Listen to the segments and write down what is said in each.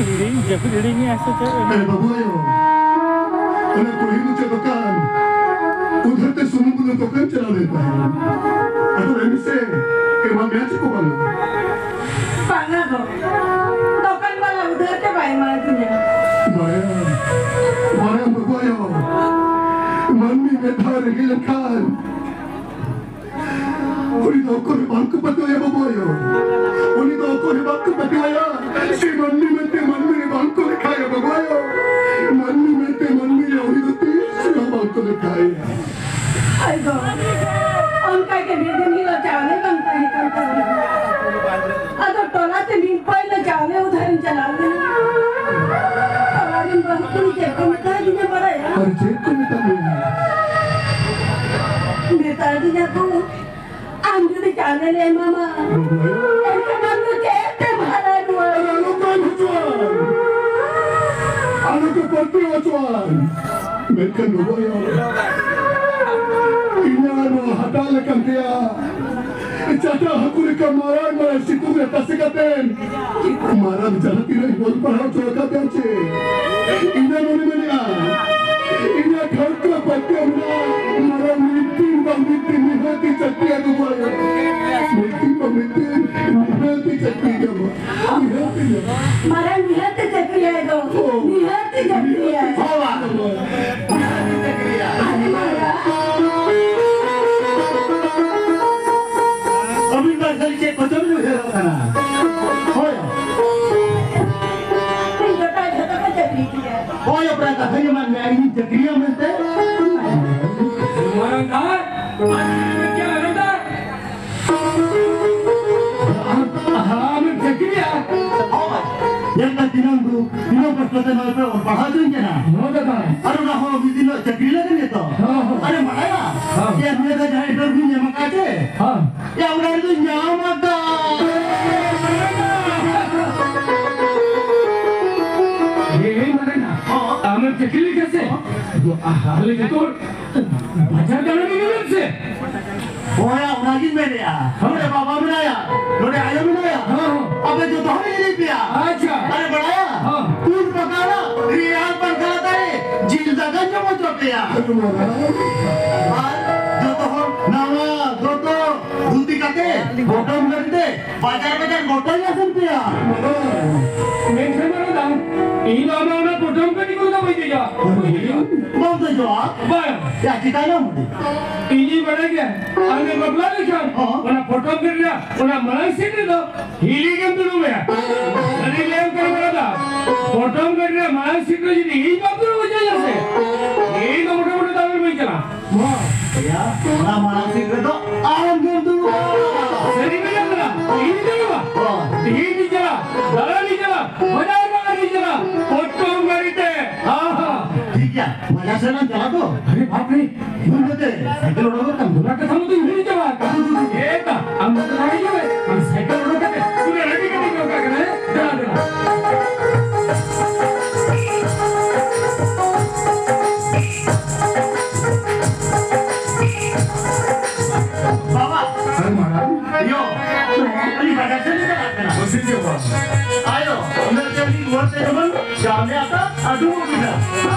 हिड़ी ऐसे बाबू अरे कोई मुझे दुकान उधर ते सुनो मुझे दुकान चला देता है अगर इनसे के मां मैच को बोलो पाना दो दुकान वाला उधर के भाई मार तुझे माया बाबू मम्मी में था रंगीला खान उन्हीं दो को बांक पतवाया बाबू उन्हीं दो को बांक पतवाया सी मम्मी में ते मम्मी ने बांक को लिखाया बाबू मम्मी में ते मम्मी ने उन्हीं दो तीसरा बांक को लिखाया हाय गो उनका के भी दिन ही लो चावले बनता है करता अगर टोला ते दिन पहले चावले उधर चला दे हमारी बात को चेक करता है जिन्हें बड़ा है और चेक करता है नेता जी ने को आंधी चाले ले मामा ऐसे मन में कहते मारा हुआ आलो का भुजवान आलो के पत्ती वचवान मेकन बोयो इन्यानो हटाले कंतिया चाचा हकुरी का मारा मरा सितु में तसिकतेन मारा जनती रे बोल पढ़ाओ चोका त्याचे इन्यानो ने मनिया इन्या घर का पत्ते मारा मिट्टी निहती चक्की है दुबारा मिट्टी निहती चक्की है मारा निहती चक्की है दो निहती चक्की है होवा निहती चक्की है अरे मारा अभी बार चलिए पचम जो है ना होया छोटा छोटा का चक्की है होया प्राता है मन में आई चक्की है मिलते हमारा घर क्या रहता हाँ मैं चक्की है yang tinanggu tino persoalan apa pahal tu jana aru na ho bidino chakri lagi ni to are malaya ya dia ka jai dor ni nyama kaje ya udah itu nyama ka ये मरे ना आमर चकली कैसे वो हाले के तो बाजार जाने की जरूरत से होया उनागी मेरे या हमरे बाबा बनाया लोरे आयो बनाया अबे जो तो हमें नहीं पिया अच्छा अरे बनाया दूध पकाना रियाल पर खाता है झील जगह जो मत पिया जो तो हम नावा दो तो दूधी काटे बोतल करते बाजार बोतल या सुन पिया मैं मरा दाम इन बाबा ने पोटम का निकल का भाई जा बहुत जो बस या कितना ना मुझे इजी बढ़ गया आने बबला लिखा वना पोटम कर लिया वना मलाई सीट दो हिली के अंदर में अरे ले कर मेरा दा पोटम कर लिया मलाई सीट जी ही बात करो वजह से ये तो मोटे मोटे दावे में चला या वना मलाई सीट तो आराम कर दो सही में चला ये चला ये नहीं चला दरा नहीं चला बाजार वाला नहीं चला पोटम करते हां ठीक है मजा से ना चला तो अरे बाप रे मुझे साइकिल उड़ाओ कम तुला का समझ नहीं जवा ये का हम तो नहीं है हम साइकिल उड़ा के तूने रेडी करने को क्या करना है चला देना बाबा अरे महाराज यो अरे बाजार से नहीं करना उसी के बाद आयो उधर चली वर्ष से जब सामने आता अडू बिना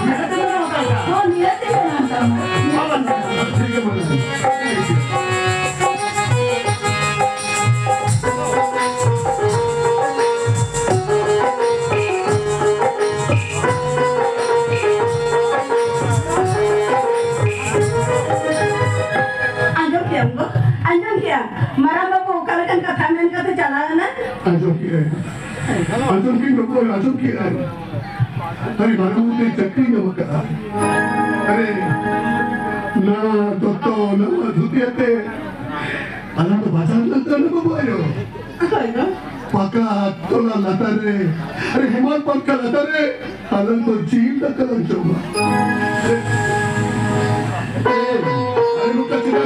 मैं तो ना होता था वो निहती बनाता बाबा ठीक है महाराज अंजन क्या मरा बाबू कल कन का थाने का तो चला ना अंजन की लोगों अंजन की अरे बाबू ने चक्री न मका अरे ना तो ना धुतियाते अला तो बाजार लगता ना बाबू आयो पका तोला लता रे अरे हिमाल पक्का लता रे अला तो जीव का कलम चोगा अरे लोग का चिरा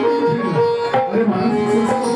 अरे मानस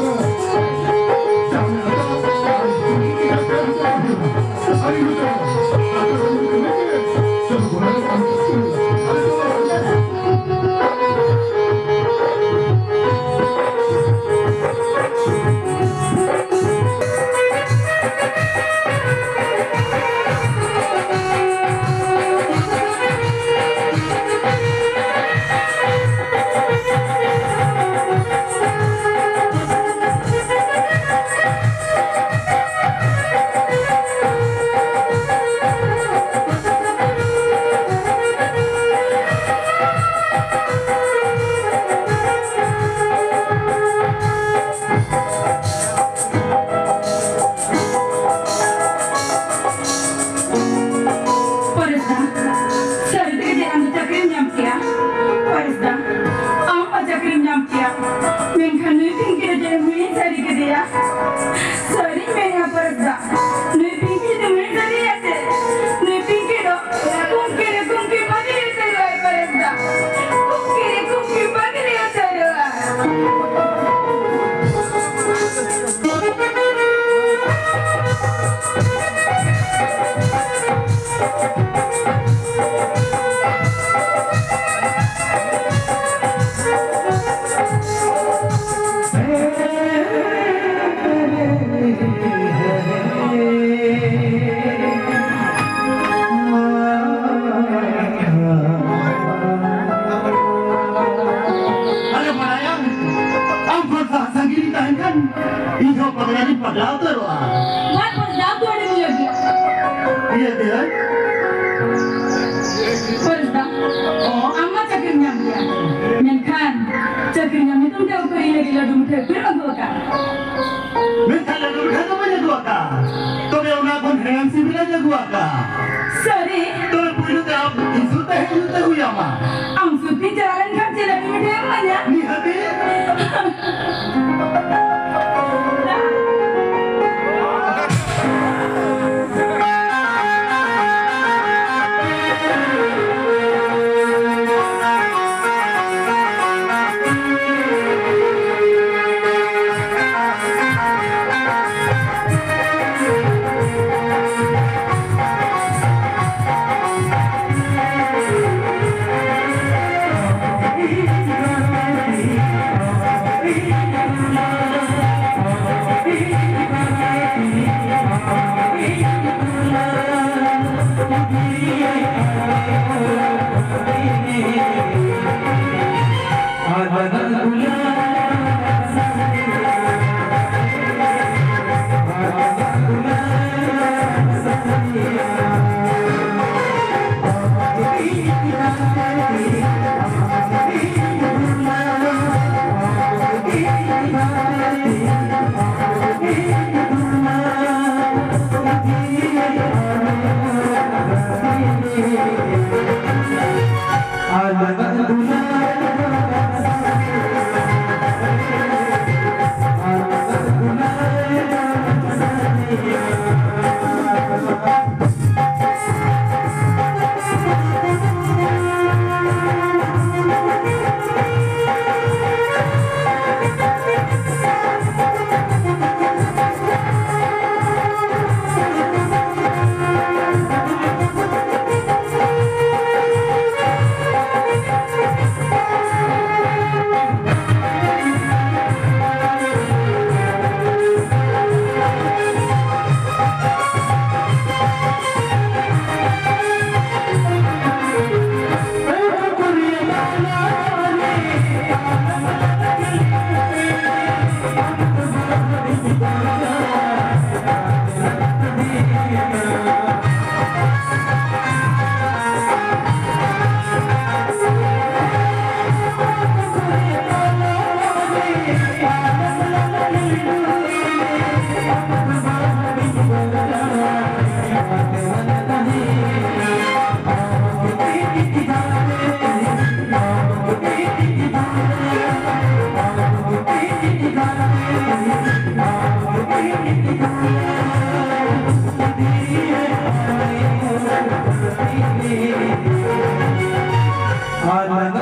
ka. Sorry. Tuloy po yun ka. Insultahin tayo yama. Ang suti jalan kan sila bimideng manya. Ni hati. Hãy subscribe cho kênh Ghiền Mì Gõ để không bỏ lỡ